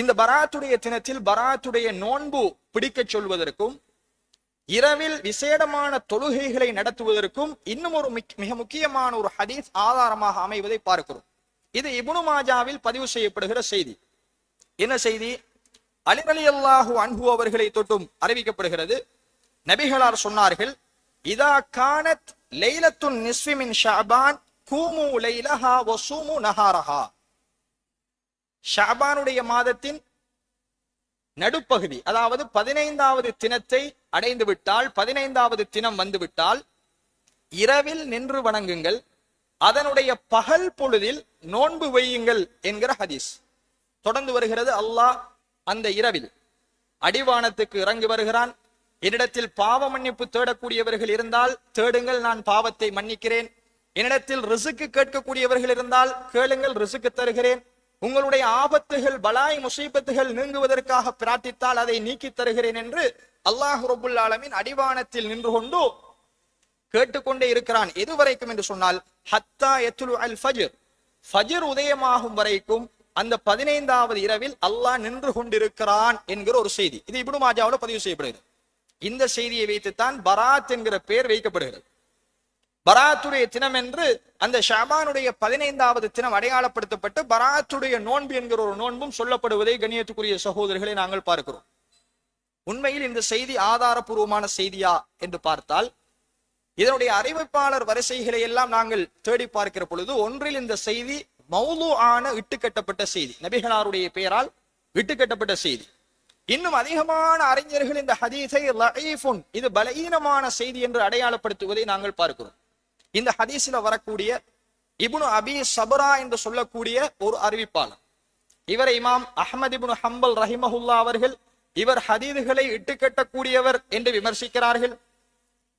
இந்த பராத்துடைய தினத்தில் பராத்துடைய நோன்பு பிடிக்க சொல்வதற்கும் இரவில் விசேடமான தொழுகைகளை நடத்துவதற்கும் இன்னும் ஒரு மிக முக்கியமான ஒரு ஹதீஸ் ஆதாரமாக அமைவதை பார்க்கிறோம். இது இப்னு மாஜாவில் பதிவு செய்யப்படுகிற செய்தி. என்ன செய்தி? அலி ரலியல்லாஹு அன்ஹு அவர்களை தொட்டும் அறிவிக்கப்படுகிறது. நபிகளார் சொன்னார்கள், இதா கானத் லைலத்துன் நிஸ்ஃபி மின் ஷஅபான் கூமு லைலஹா வ ஸூமு நஹாரஹா. ஷஅபானுடைய மாதத்தின் நடுப்பகுதி, அதாவது 15வது தினத்தை அடைந்து விட்டால், 15வது தினம் வந்துவிட்டால் இரவில் நின்று வணங்குங்கள், அதனுடைய பகல் பொழுதில் நோன்பு வையுங்கள் என்கிற ஹதீஸ் தொடர்ந்து வருகிறது. அல்லாஹ் அந்த இரவில் அடிவானத்துக்கு இறங்கி வருகிறான். என்னிடத்தில் பாவ மன்னிப்பு தேடக்கூடியவர்கள் இருந்தால் தேடுங்கள், நான் பாவத்தை மன்னிக்கிறேன். என்னிடத்தில் ரிசுக்கு கேட்கக்கூடியவர்கள் இருந்தால் கேளுங்கள், ரிசுக்கு தருகிறேன். உங்களுடைய ஆபத்துகள் பலாய் முசீபத்துகள் நீங்குவதற்காக பிரார்த்தித்தால் அதை நீக்கி தருகிறேன் என்று அல்லாஹ் ரப்புல் ஆலமீன் அடிவானத்தில் நின்று கொண்டு கேட்டுக்கொண்டே இருக்கிறான். எதுவரைக்கும் என்று சொன்னால், ஹத்தா யத்லு அல் ஃபஜ்ர், ஃபஜ்ர் உதயமாகும் வரைக்கும் அந்த 15வது இரவில் அல்லாஹ் நின்று கொண்டிருக்கிறான் என்கிற ஒரு செய்தி. இது இப்னு மாஜாவுல பதிவு செய்யப்படுகிறது. இந்த செய்தியை வைத்துத்தான் பராத் என்கிற பெயர் வைக்கப்படுகிறது. பராத்துடைய தினம் என்று அந்த ஷாபானுடைய 15வது தினம் அடையாளப்படுத்தப்பட்டு பராத்துடைய நோன்பு என்கிற ஒரு நோன்பும் சொல்லப்படுவதை கண்ணியத்துக்குரிய சகோதரர்களை நாங்கள் பார்க்கிறோம். உண்மையில் இந்த செய்தி ஆதாரபூர்வமான செய்தியா என்று பார்த்தால், இதனுடைய அறிவிப்பாளர் வரிசைகளை எல்லாம் நாங்கள் தேடி பார்க்கிற பொழுது ஒன்றில் இந்த செய்தி மௌலூஆன இட்டுக்கட்டப்பட்ட செய்தி, நபிகளாருடைய பெயரால் இட்டுக்கட்டப்பட்ட செய்தி. இன்னும் அதிகமான அறிஞர்கள் இந்த ஹதீஸை லஈஃபுன், இது பலகீனமான செய்தி என்று அடையாளப்படுத்துவதை நாங்கள் பார்க்கிறோம். இந்த ஹதீஸில் வரக்கூடிய இப்னு அபி சபரா என்று சொல்லக்கூடிய ஒரு அறிவிப்பாளர், இவரை இமாம் அஹ்மத் இப்னு ஹம்பல் ரஹிமஹுல்லா அவர்கள் இவர் ஹதீதுகளை இட்டுக்கட்டக்கூடியவர் என்று விமர்சிக்கிறார்கள்.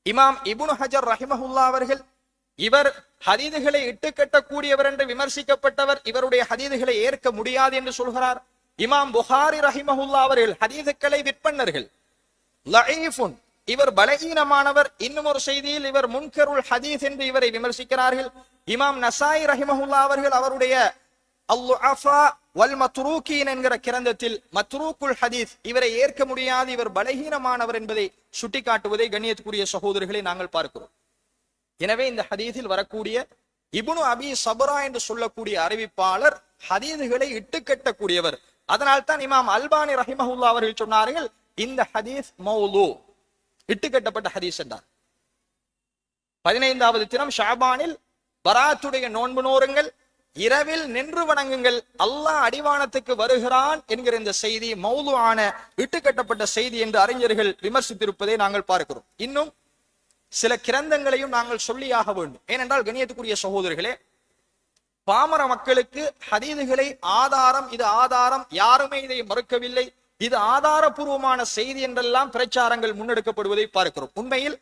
இமாம் இப்னு ஹஜர் ரஹிமஹுல்லா அவர்கள் இவர் ஹதீதுகளை இட்டுக்கட்டக்கூடியவர் என்று விமர்சிக்கப்பட்டவர், இவருடைய ஹதீதுகளை ஏற்க முடியாது என்று சொல்கிறார். இமாம் புகாரி ரஹிமஹுல்லா அவர்கள் ஹதீதுகளை விற்பன்னர்கள், லஈஃபுன், இவர் பலகீனமானவர். இன்னும் ஒரு செய்தியில் இவர் முன்கருல் ஹதீஸ் என்று இவரை விமர்சிக்கிறார்கள். இமாம் நசாயி ரஹிமஹுல்லா அவர்கள் அவருடைய அல்-லுஅஃபா வல் மத்ரூகீன் என்கிற கிரந்தத்தில் மத்ரூக்குல் ஹதீஸ், இவரை ஏற்க முடியாது, இவர் பலகீனமானவர் என்பதை சுட்டிக்காட்டுவதை கண்ணியத்துக்குரிய சகோதரர்களை நாங்கள் பார்க்கிறோம். எனவே இந்த ஹதீஸில் வரக்கூடிய இப்னு அபி சபரா என்று சொல்லக்கூடிய அறிவிப்பாளர் ஹதீதுகளை இட்டுக்கட்டக்கூடியவர். அதனால் தான் இமாம் அல்பானி ரஹிமஹுல்லா அவர்கள் சொன்னார்கள், இந்த ஹதீஸ் மௌலூ, இட்டுக்கட்டப்பட்ட ஹதீஸ் என்றார். 15வது தினம் ஷாபானில் பராத்துடைய நோன்பு நோருங்கள், இரவில் நின்று வணங்குங்கள், அல்லாஹ் அடிவானத்துக்கு வருகிறான் என்கிற இந்த செய்தி மௌலூஆன இட்டுக்கட்டப்பட்ட செய்தி என்று அறிஞர்கள் விமர்சித்திருப்பதை நாங்கள் பார்க்கிறோம். இன்னும் சில கிரந்தங்களையும் நாங்கள் சொல்லியாக வேண்டும். ஏனென்றால் கண்ணியத்துக்குரிய சகோதரர்களே, பாமர மக்களுக்கு ஹதீதுகளை ஆதாரம், இது ஆதாரம், யாருமே இதை மறுக்கவில்லை, இது ஆதாரபூர்வமான செய்தி என்றெல்லாம் பிரச்சாரங்கள் முன்னெடுக்கப்படுவதை பார்க்கிறோம். உண்மையில்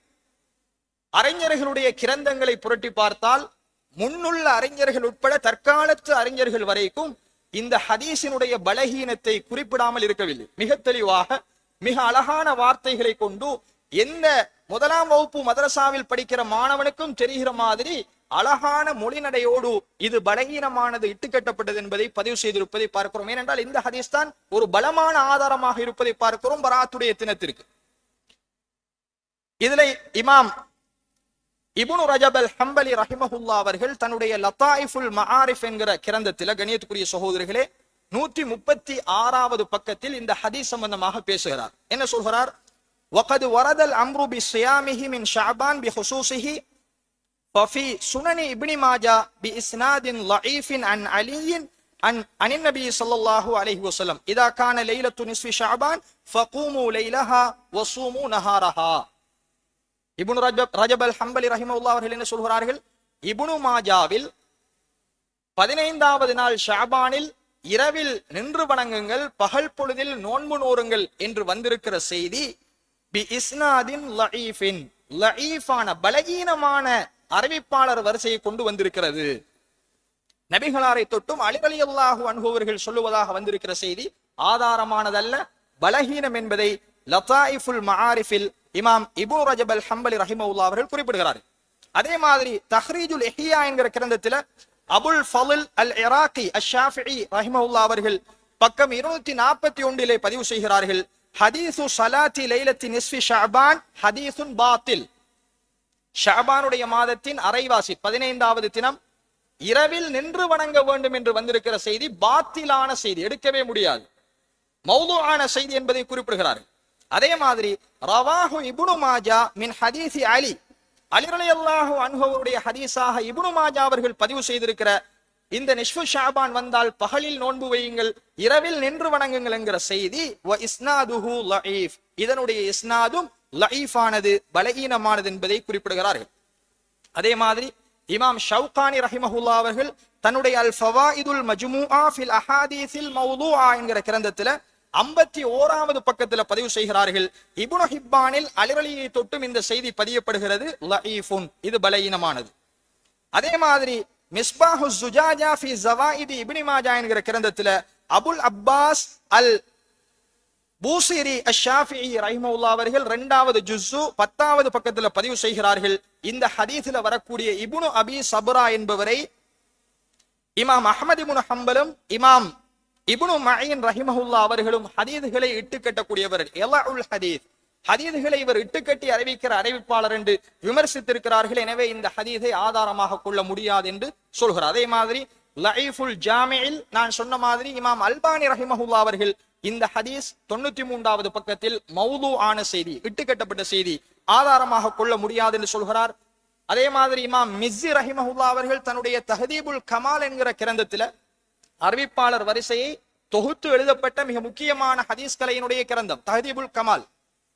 அறிஞர்களுடைய கிரந்தங்களை புரட்டி பார்த்தால் முன்னுள்ள அறிஞர்கள் உட்பட தற்காலத்து அறிஞர்கள் வரைக்கும் இந்த ஹதீஸினுடைய பலகீனத்தை குறிப்பிடாமல் இருக்கவில்லை. மிக தெளிவாக மிக அழகான வார்த்தைகளை கொண்டு எந்த முதலாம் வகுப்பு மதரசாவில் படிக்கிற மாணவனுக்கும் தெரிகிற மாதிரி அழகான மொழிநடையோடு இது பலகீனமானது, இட்டுக்கட்டப்பட்டது என்பதை பதிவு செய்திருப்பதை பார்க்கிறோம். ஏனென்றால் இந்த ஹதீஸ் தான் ஒரு பலமான ஆதாரமாக இருப்பதை பார்க்கிறோம் பராத்துடைய தினத்திற்கு. இதில் இமாம் இப்னு ரஜப் அல் ஹம்பலி ரஹிமஹுல்லா அவர்கள் தன்னுடைய லதாயிஃபுல் மஆரிஃப் என்கிற கிரந்தத்தில் கண்ணியத்துக்குரிய சகோதரர்களே 136வது பக்கத்தில் இந்த ஹதீஸ் சம்பந்தமாக பேசுகிறார். என்ன சொல்கிறார்? وقد ورد الامر بصيامه من شعبان بخصوصه ففي سنن ابن ماجه باسناد ضعيف عن علي عن النبي صلى الله عليه وسلم اذا كان ليله نصف شعبان فقوموا ليلها وصوموا نهارها. இப்னு ரஜப் அல் ஹம்பலி ரஹிமஹுல்லாஹ் அவர்கள் என்ன சொல்கிறார்கள்? இப்னு மாஜாவில் 15வது நாள் ஷாபானில் இரவில் நின்று வணங்குங்கள், பகல் பொழுதில் நோன்பு நோருங்கள் என்று வந்திருக்கிற செய்தி பி இஸ்னாதின் லஈஃபின், லஈஃபான பலகீனமான அறிவிப்பாளர் வரிசையை கொண்டு வந்திருக்கிறது. நபிகளாரை தொட்டும் அலி ரலியல்லாஹு அன்ஹு அவர்கள் சொல்லுவதாக வந்திருக்கிற செய்தி ஆதாரமானதல்ல, பலகீனம் என்பதை லதாயிஃபுல் மஆரிஃபில் இமாம் இப்னு ரஜப் அல் ஹம்பலி ரஹிமஹுல்லாஹ் அவர்கள் குறிப்பிடுகிறார்கள். அதே மாதிரி தஹ்ரீஜுல் இஹ்யா என்கிற கிரந்தத்தில் அபுல் ஃபضல் அல் இராக்கி அஷ் ஷாஃபிஈ ரஹிமஹுல்லாஹ் அவர்கள் பக்கம் 241 பதிவு செய்கிறார்கள், ஹதீசு ஸலாத்தி லைலத்தி நிஸ்ஃபி ஷஅபான் ஹதீசுன் பாத்தில். ஷஅபானுடைய மாதத்தின் அரைவாசி 15வது தினம் இரவில் நின்று வணங்க வேண்டும் என்று வந்திருக்கிற செய்தி பாத்திலான செய்தி, எடுக்கவே முடியாது, மௌதுஆன செய்தி என்பதை குறிப்பிடுகிறார்கள். அதே மாதிரி ரவாஹு இப்னு மாஜா மின் ஹதீஸி அலி, அலி ரலியல்லாஹு அன்ஹு அவருடைய ஹதீஸாக இப்னு மாஜா அவர்கள் பதிவு செய்திருக்கிற இந்த நிஸ்ஃபு ஷஅபான் வந்தால் பகலில் நோன்பு வையுங்கள், இரவில் நின்று வணங்குங்கள் என்கிற செய்தி வ இஸ்னாதுஹு லஈஃப், இதனுடைய இஸ்னாதும் லஈஃபானது, பலகீனமானது என்பதை குறிப்பிடுகிறார்கள். அதே மாதிரி இமாம் ஷவுகானி ரஹிமஹுல்லா அவர்கள் தன்னுடைய அல் ஃபவாயிதுல் மஜ்மூஆ ஃபில் அஹாதீஸில் மௌதுஆ என்கிற கிரந்தத்துல 51வது பக்கத்துல பதிவு செய்கிறார்கள், இப்னு ஹிப்பானில் அலி ரலியை தொட்டும் இந்த செய்தி பதியப்படுகிறது, லஈஃபுன், இது பலகீனமானது. அதே மாதிரி மிஸ்பாஹு ஸுஜாஜா ஃபி ஸவாயிதி இப்னு மாஜா என்கிற கிரந்தத்துல அபுல் அப்பாஸ் அல் பூசிரி அஷ்-ஷாஃபிஈ ரஹிமஹுல்லா அவர்கள் 2வது ஜுஸ்ஸு 10வது பக்கத்துல பதிவு செய்கிறார்கள், இந்த ஹதீஸ்ல வரக்கூடிய இப்னு அபி சப்ரா என்பவரை இமாம் அஹ்மத் இப்னு ஹம்பலும் இமாம் இப்னு மஈன் ரஹிமஹுல்லா அவர்களும் ஹதீஸ்களை இட்டுக்கட்டக்கூடியவர், இலஉல் ஹதீஸ், ஹதீஸ்களை இவர் இட்டுக்கட்டி அறிவிக்கிற அறிவிப்பாளர் என்று விமர்சித்திருக்கிறார்கள். எனவே இந்த ஹதீஸை ஆதாரமாக கொள்ள முடியாது என்று சொல்கிறார். அதே மாதிரி லஈஃபுல் ஜாமிஇல் நான் சொன்ன மாதிரி இமாம் அல்பானி ரஹிமஹுல்லா அவர்கள் இந்த ஹதீஸ் 93வது பக்கத்தில் மௌதுஆன செய்தி, இட்டுக்கட்டப்பட்ட செய்தி, ஆதாரமாக கொள்ள முடியாது என்று சொல்கிறார். அதே மாதிரி இமாம் மிஸ்ஸி ரஹிமஹுல்லா அவர்கள் தன்னுடைய தஹதீபுல் கமால் என்கிற கிரந்தத்துல அறிவிப்பாளர் வரிசையை தொகுத்து எழுதப்பட்ட மிக முக்கியமான ஹதீஸ் கலையினுடைய கிரந்தம் தஹதீபுல் கமால்,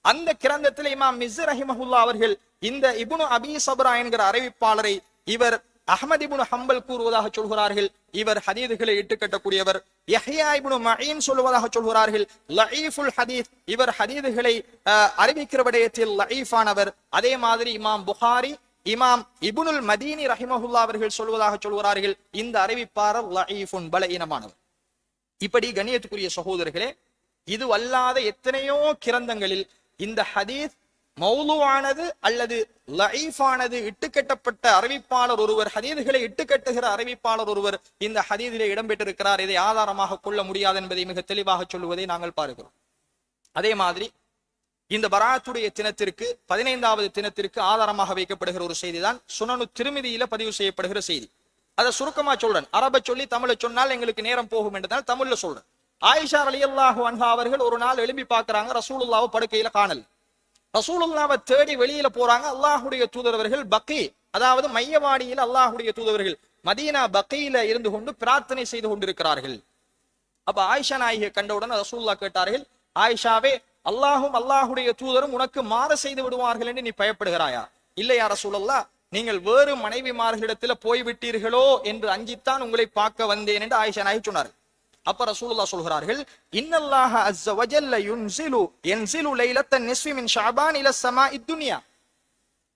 அந்த கிரந்தத்தில் இமாம் மிஸ்ஸி ரஹிமஹுல்லா அவர்கள் இந்த இப்னு அபி சப்ரா என்கிற அறிவிப்பாளரை இவர் அஹ்மத் இப்னு ஹம்பல் கூறுவதாக சொல்கிறார்கள், இவர் ஹதீஸ்களை இட்டுக்கட்டக்கூடியவர். யஹ்யா இப்னு மஈன் சொல்வதாக சொல்கிறார்கள், லஈஃபுல் ஹதீஸ், இவர் ஹதீஸ்களை அறிவிக்கிற விடயத்தில் லஈஃபானவர். அதே மாதிரி இமாம் புகாரி, இமாம் இப்னுல் மதீனி ரஹிமஹுல்லா அவர்கள் சொல்வதாக சொல்கிறார்கள், இந்த அறிவிப்பாளர் லஈஃபுன், பலகீனமானவர். இப்படி கண்ணியத்துக்குரிய சகோதரர்களே, இது அல்லாத எத்தனையோ கிரந்தங்களில் இந்த ஹதீஸ் மௌதுஆனது அல்லது லஈஃபானது, இட்டுக்கட்டப்பட்ட அறிவிப்பாளர் ஒருவர், ஹதீஸ்களை இட்டுக்கட்டுகிற அறிவிப்பாளர் ஒருவர் இந்த ஹதீஸிலே இடம்பெற்றிருக்கிறார், இதை ஆதாரமாக கொள்ள முடியாது என்பதை மிக தெளிவாக சொல்லுவதை நாங்கள் பார்க்கிறோம். அதே மாதிரி இந்த பராத்துடைய தினத்திற்கு 15வது தினத்திற்கு ஆதாரமாக வைக்கப்படுகிற ஒரு செய்திதான் சுனனு திருமிதியில பதிவு செய்யப்படுகிற செய்தி. அதை சுருக்கமா சொல்றேன், அரபை சொல்லி தமிழை சொன்னால் எங்களுக்கு நேரம் போகும் என்றதால் தமிழ்ல சொல்றேன். ஆயிஷா ரலியல்லாஹு அன்ஹா அவர்கள் ஒரு நாள் எழும்பி பார்க்கறாங்க, ரசூலுல்லாஹ்வை படுக்கையில காணல். ரசூலுல்லாஹ்வை தேடி வெளியில போறாங்க. அல்லாஹ்வுடைய தூதரவர்கள் பக்கி, அதாவது மையவாடியில் அல்லாஹ்வுடைய தூதரவர்கள் மதீனா பக்கியில இருந்து கொண்டு பிரார்த்தனை செய்து கொண்டிருக்கிறார்கள். அப்ப ஆயிஷா நாயகியை கண்டவுடன் ரசூலுல்லாஹ் கேட்டார்கள், ஆயிஷாவே, அல்லாஹும் அல்லாஹுடைய தூதரும் உனக்கு மாற செய்து விடுவார்கள் என்று நீ பயப்படுகிறாயா? இல்லையா ரசூலல்லாஹ், நீங்கள் வேறு மனைவிமார்களிடத்துல போய்விட்டீர்களோ என்று அஞ்சித்தான் உங்களை பார்க்க வந்தேன் என்று ஆயிஷா நாயகி சொன்னார். அப்ப ரசூலுல்லாஹ் சொல்கிறார்கள், இன்னல்லாஹ அஸ்ஸ வஜல்ல யன்ஸிலு லைலத்தன் நிஸ்ஃபி மின் ஷஅபான் இல ஸமாஇத் துன்யா.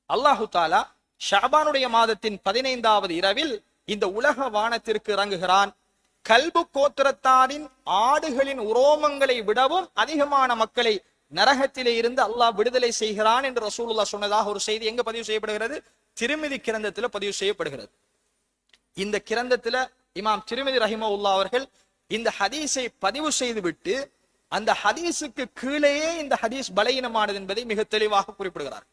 அல்லாஹ் தஆலா ஷஅபானுடைய மாதத்தின் 15வது இரவில் இந்த உலக வானத்திற்கு இறங்குகிறான். கல்பு கோத்திரத்தாரின் ஆடுகளின் உரோமங்களை விடவும் அதிகமான மக்களை நரகத்திலே இருந்து அல்லாஹ் விடுதலை செய்கிறான் என்று ரசூலுல்லாஹ் சொன்னதாக ஒரு செய்தி எங்க பதிவு செய்யப்படுகிறது? திருமிதி கிரந்தத்துல பதிவு செய்யப்படுகிறது. இந்த கிரந்தத்துல இமாம் திருமிதி ரஹிமஹுல்லாஹ் அவர்கள் இந்த ஹதீஸை பதிவு செய்துவிட்டு அந்த ஹதீஸுக்கு கீழேயே இந்த ஹதீஸ் பலகீனமானது என்பதை மிக தெளிவாக குறிப்பிடுகிறார்.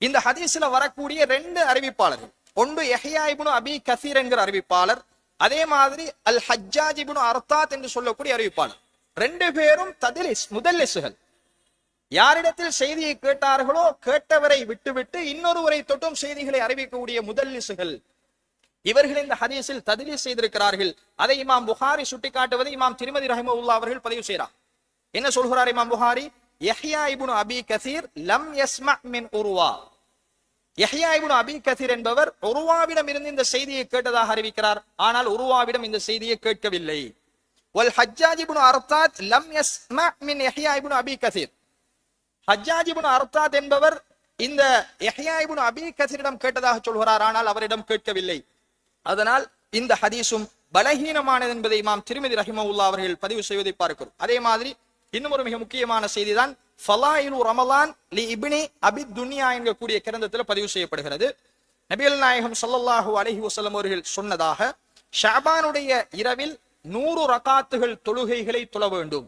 இந்த ஹதீஸ்ல வரக்கூடிய 2 அறிவிப்பாளர்கள், ஒன்று யஹ்யா இப்னு அபி கஸீர் என்கிற அறிவிப்பாளர், அதே மாதிரி அல் ஹஜ்ஜாஜ் இப்னு அர்தாத் என்று சொல்லக்கூடிய அறிவிப்பாளர். 2 பேரும் தத்லிஸ், முதல்லிஸ்கள். யாரிடத்தில் செய்தியை கேட்டார்களோ கேட்டவரை விட்டுவிட்டு இன்னொருவரை தொட்டும் செய்திகளை அறிவிக்கக்கூடிய முதல்லிஸ்கள். இவர்கள் இந்த ஹதீஸில் தத்லீஸ் செய்திருக்கிறார்கள். அதை இமாம் புகாரி சுட்டிக்காட்டுவதை இமாம் திருமதி ரஹிமஹுல்லாஹ் அவர்கள் பதிவு செய்கிறார். என்ன சொல்கிறார் இமாம் புகாரி? யஹ்யா இப்னு அபி கஸீர் லம் யஸ்மஅ மின் உர்வா. யஹ்யா இப்னு அபி கஸீர் என்பவர் உர்வாவிடம் இருந்து இந்த செய்தியை கேட்டதாக அறிவிக்கிறார். ஆனால் உர்வாவிடம் இந்த செய்தியை கேட்கவில்லை. வல் ஹஜ்ஜாஜ் இப்னு அர்தாத் லம் யஸ்மஅ மின் யஹ்யா இப்னு அபி கஸீர். ஹஜ்ஜாஜ் இப்னு அர்தாத் என்பவர் இந்த யஹ்யா இப்னு அபி கஸீரிடம் கேட்டதாக சொல்கிறார். ஆனால் அவரிடம் கேட்கவில்லை. அதனால் இந்த ஹதீஸும் பலகீனமானது என்பதை இமாம் திருமிதி ரஹிமஹுல்லாஹ் அவர்கள் பதிவு செய்வதை பார்க்கிறோம். அதே மாதிரி இன்னும் ஒரு மிக முக்கியமான செய்திதான் ஃபலாயிலு ரமலான் லி இப்னி அபி துன்யா என்கக்கூடிய கிரந்தத்தில் பதிவு செய்யப்படுகிறது. நபிகள் நாயகம் ஸல்லல்லாஹு அலைஹி வஸல்லம் அவர்கள் சொன்னதாக ஷஅபானுடைய இரவில் 100 ரகாத்துகள் தொழுகைகளை தொழ வேண்டும்.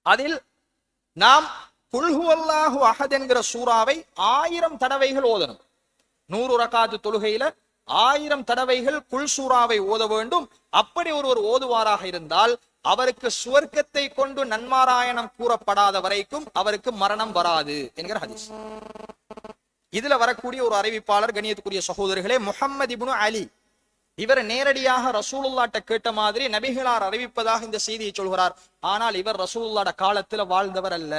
அதில் நாம் குல் ஹுவல்லாஹு அஹத் என்கிற சூறாவை 1000 தடவைகள் ஓதணும். 100 ரகாத்து தொழுகையில 1000 தடவைகள் குல் சூறாவை ஓத வேண்டும். அப்படி ஒருவர் ஓதுவாராக இருந்தால் அவருக்கு சுவர்க்கத்தை கொண்டு நன்மாராயணம் கூறப்படாத வரைக்கும் அவருக்கு மரணம் வராது என்கிற ஹதீஸ். இதுல வரக்கூடிய ஒரு அறிவிப்பாளர், கண்ணியத்துக்குரிய சகோதரர்களே, முஹம்மது இப்னு அலி, இவர் நேரடியாக ரசூலுல்லாஹ்ட்ட கேட்ட மாதிரி நபிகளார் அறிவிப்பதாக இந்த செய்தியை சொல்கிறார். ஆனால் இவர் ரசூலுல்லாஹ்ட காலத்துல வாழ்ந்தவர் அல்ல.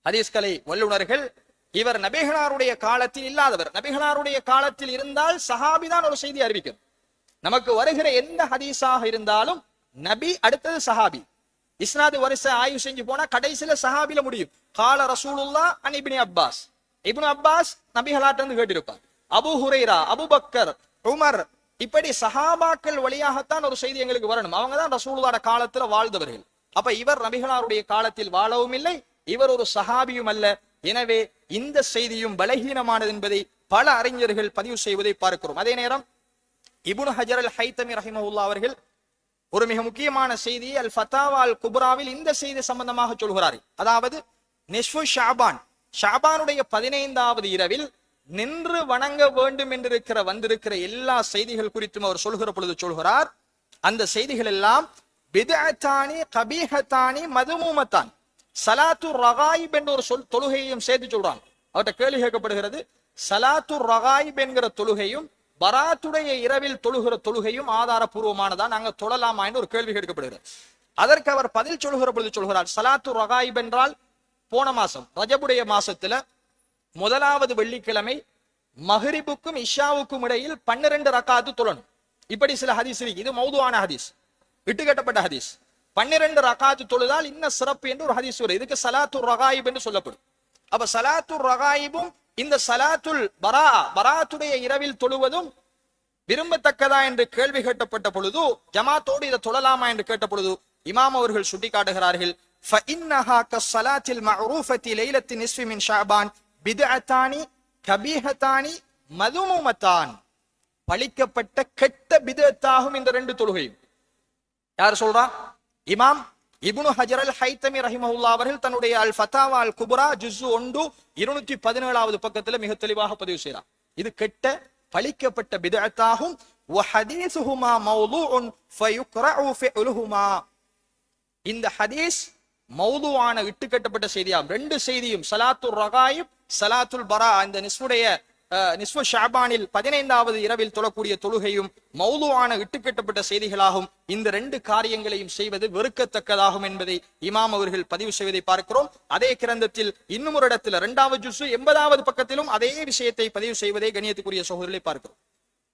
ஹதீஸ்களை வல்லுநர்கள் இவர் நபிகளாருடைய காலத்தில் இல்லாதவர். நபிகளாருடைய காலத்தில் இருந்தால் சஹாபிதான் ஒரு செய்தி அறிவிக்கும். நமக்கு வருகிற எந்த ஹதீஸாக இருந்தாலும் நபி அடுத்தது சஹாபி. இஸ்னாது வரிசை ஆய்வு செஞ்சு போனா கடைசியில சஹாபில முடியும். கால ரசூலுல்லாஹ் அன் இப்னு அப்பாஸ், இப்னு அப்பாஸ் நபிகளார்ட்ட இருந்து கேட்டிருப்பார். அபூ ஹுரைரா, அபூபக்கர், உமர், இப்படி சஹாபாக்கள் வழியாகத்தான் ஒரு செய்தி எங்களுக்கு வரணும். அவங்க தான் ரசூலுல்லாஹ்ட காலத்துல வாழ்ந்தவர்கள். அப்ப இவர் நபிகளாருடைய காலத்தில் வாழவும் இல்லை, இவர் ஒரு சஹாபியும் அல்ல. எனவே இந்த செய்தியும் பலகீனமானது என்பதை பல அறிஞர்கள் பதிவு செய்வதை பார்க்கிறோம். அதே நேரம் இப்னு ஹஜர் அல் ஹைத்தமி ரஹிமஹுல்லாஹ் அவர்கள் ஒரு மிக முக்கியமான செய்தியை அல் ஃபதாவா அல் குப்ராவில் இந்த செய்தி சம்பந்தமாக சொல்கிறார்கள். அதாவது நிஸ்ஃபு ஷாபான், ஷாபானுடைய 15வது இரவில் நின்று வணங்க வேண்டும் என்று வந்திருக்கிற எல்லா செய்திகள் குறித்தும் அவர் சொல்கிற பொழுது சொல்கிறார், அந்த செய்திகள் எல்லாம் பித்அத்தானி கபீஹத்தானி மதுமூமத்தான், சலாத்து ரகாயிப் என்ற ஒரு தொழுகையையும் சேர்த்து சொல்றாங்க. அவர்கிட்ட கேள்வி கேட்கப்படுகிறது, சலாத்து ரகாயிப் என்கிற தொழுகையும் பராத்துடைய இரவில் தொழுகிற தொழுகையும் ஆதாரபூர்வமானதா, நாங்க தொழலாமா என்று ஒரு கேள்வி கேட்கப்படுகிறது. அதற்கு அவர் பதில் சொல்கிற பொழுது சொல்கிறார், சலாத்து ரகாயிப் என்றால் போன மாசம் ரஜபுடைய மாசத்துல 1வது வெள்ளிக்கிழமை மஹ்ரிபுக்கும் இஷாவுக்கும் இடையில் 12 ரக்காத்து தொழணும். இப்படி சில ஹதீஸ் இருக்கு. இது மௌதுவான ஹதீஸ், இட்டுக்கட்டப்பட்ட ஹதீஸ். 12 ரக்காத்து தொழுதால் இன்ன சிறப்பு என்று ஒரு ஹதீஸ் வரும். இதுக்கு சலாத்து ரகாயிப் என்று சொல்லப்படும். அப்ப சலாத்து ரகாயிபும் இந்த சலாத்துல் பராத்துடைய இரவில் தொழுவதும் விரும்பத்தக்கதா என்று கேள்வி கேட்கப்பட்ட பொழுது, ஜமாத்தோடு இதை தொழலாமா என்று கேட்ட பொழுது இமாம் அவர்கள் சுட்டிக்காட்டுகிறார்கள், فإنها كالصلاة المعروفة ليلة النصف من شعبان بدعتان كبيحتان مذمومتان. பழிக்கப்பட்ட கெட்ட பிதத்தாகும் இந்த 2 தொழுகையும். யார் சொல்றா? இமாம் இப்னு ஹஜர் அல் ஹைத்தமி ரஹிமஹுல்லாஹ் அவர்கள் தன்னுடைய அல் ஃபதாவா அல் குப்ரா ஜுஸ் 1 217வது பக்கத்துல மிக தெளிவாக பதிவு செய்றார். இது கெட்ட பழிக்கப்பட்ட பிதஅத்தாகும். வ ஹதீஸுஹுமா மௌதுஉன் ஃபயுக்ரஉ ஃபிஅலுஹுமா. இந்த ஹதீஸ் மௌதுவான இட்டுக்கட்டப்பட்ட செய்தியாகும். 2 செய்தியும் சலாத்துல் ரகாயிப், சலாத்துல் பரா, இந்த நிஸ்ஃபு ஷாபானில் 15வது இரவில் தொழக்கூடிய தொழுகையும் மௌதுவான இட்டுக்கட்டப்பட்ட செய்திகளாகும். இந்த 2 காரியங்களையும் செய்வது வெறுக்கத்தக்கதாகும் என்பதை இமாம் அவர்கள் பதிவு செய்வதை பார்க்கிறோம். அதே கிரந்தத்தில் இன்னும் ஒரு இடத்துல 2வது ஜுஸ் 80வது பக்கத்திலும் அதே விஷயத்தை பதிவு செய்வதை கண்ணியத்துக்குரிய சகோதரர்களை பார்க்கிறோம்.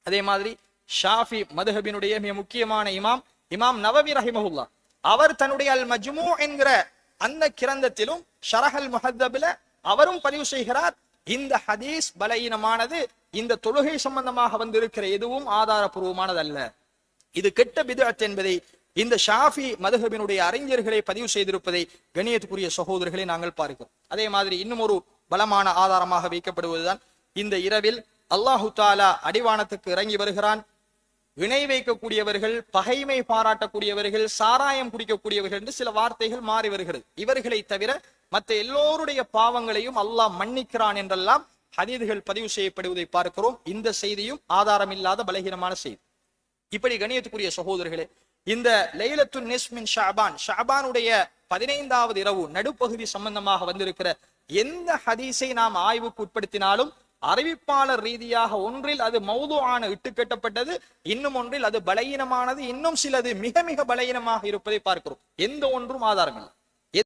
அதே மாதிரி ஷாஃபி மதுஹபினுடைய மிக முக்கியமான இமாம் நவவி ரஹிமஹுல்லாஹ் அவர் தன்னுடைய அல் மஜ்மூ என்கிற அந்த கிரந்தத்திலும் ஷரஹ் அல் முஹத்தபில அவரும் பதிவு செய்கிறார், இந்த ஹதீஸ் பலகீனமானது, இந்த தொழுகை சம்பந்தமாக வந்திருக்கிற எதுவும் ஆதாரபூர்வமானது அல்ல, இது கெட்ட பித்அத் என்பதை இந்த ஷாஃபி மதுஹபினுடைய அறிஞர்களை பதிவு செய்திருப்பதை கண்ணியத்துக்குரிய சகோதரர்களை நாங்கள் பார்க்கிறோம். அதே மாதிரி இன்னும் ஒரு பலமான ஆதாரமாக வைக்கப்படுவதுதான், இந்த இரவில் அல்லாஹு தாலா அடிவானத்துக்கு இறங்கி வருகிறான். இணை வைக்கக்கூடியவர்கள், பகைமை பாராட்டக்கூடியவர்கள், சாராயம் குடிக்கக்கூடியவர்கள் என்று சில வார்த்தைகள் மாறி வருகிறது. இவர்களை தவிர மற்ற எல்லோருடைய பாவங்களையும் அல்லாஹ் மன்னிக்கிறான் என்றெல்லாம் ஹதீதுகள் பதிவு செய்யப்படுவதை பார்க்கிறோம். இந்த செய்தியும் ஆதாரம் இல்லாத பலகீனமான செய்தி. இப்படி கண்ணியத்துக்குரிய சகோதரர்களே, இந்த லைலத்துன் நிஸ்ஃப் மின் ஷஅபான், ஷஅபானுடைய 15வது இரவு நடுப்பகுதி சம்பந்தமாக வந்திருக்கிற எந்த ஹதீஸை நாம் ஆய்வுக்கு உட்படுத்தினாலும் அறிவிப்பாளர் ரீதியாக ஒன்றில் அது மௌதுஆன இட்டுக்கட்டப்பட்டது, இன்னும் ஒன்றில் அது பலகீனமானது, இன்னும் சிலது மிக மிக பலகீனமாக இருப்பதை பார்க்கிறோம். எந்த ஒன்றும் ஆதாரம் இல்லை.